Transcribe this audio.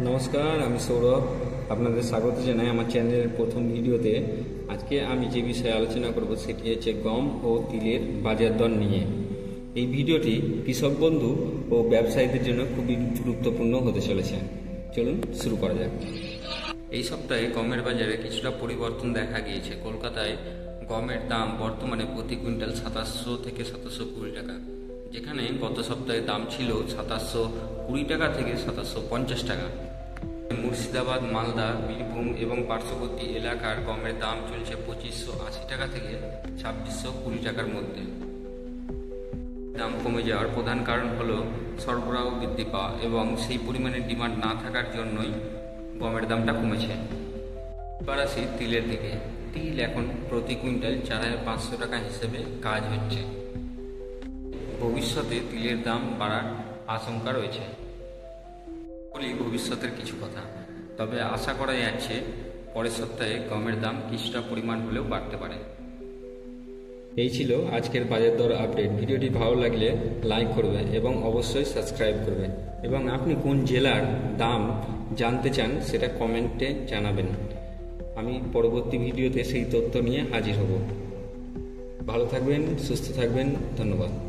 নমস্কার, আমি সৌরভ। আপনাদের স্বাগত জানাই আমার চ্যানেলের প্রথম ভিডিওতে। আজকে আমি যে বিষয়ে আলোচনা করব সেটি হচ্ছে গম ও তিলের বাজার দর নিয়ে। এই ভিডিওটি কৃষক বন্ধু ও ব্যবসায়ীদের জন্য খুবই গুরুত্বপূর্ণ হতে চলেছে। চলুন শুরু করা যাক। এই সপ্তাহে গমের বাজারে কিছুটা পরিবর্তন দেখা গিয়েছে। কলকাতায় গমের দাম বর্তমানে প্রতি কুইন্টাল 2700 থেকে 2720 টাকা, যেখানে গত সপ্তাহে দাম ছিল 2720 টাকা থেকে 2750 টাকা। মুর্শিদাবাদ, মালদা, বীরভূম এবং পার্শ্ববর্তী এলাকার গমের দাম চলছে 2580 টাকা থেকে 2620 টাকার মধ্যে। দাম কমে যাওয়ার প্রধান কারণ হলো সরবরাহ বৃদ্ধি পাওয়া এবং সেই পরিমাণে ডিমান্ড না থাকার জন্যই গমের দামটা কমেছে। এবার আসি তিলের দিকে। তিল এখন প্রতি কুইন্টাল 4500 টাকা হিসেবে কাজ হচ্ছে। ভবিষ্যতে তিলের দাম বাড়ার আশঙ্কা রয়েছে। বলি ভবিষ্যতের কিছু কথা, তবে আশা করা যাচ্ছে পরের সপ্তাহে গমের দাম কিছুটা পরিমাণ হলেও বাড়তে পারে। এই ছিল আজকের বাজার দর আপডেট। ভিডিওটি ভালো লাগলে লাইক করবেন এবং অবশ্যই সাবস্ক্রাইব করবেন, এবং আপনি কোন জেলার দাম জানতে চান সেটা কমেন্টে জানাবেন। আমি পরবর্তী ভিডিওতে সেই তথ্য নিয়ে হাজির হব। ভালো থাকবেন, সুস্থ থাকবেন। ধন্যবাদ।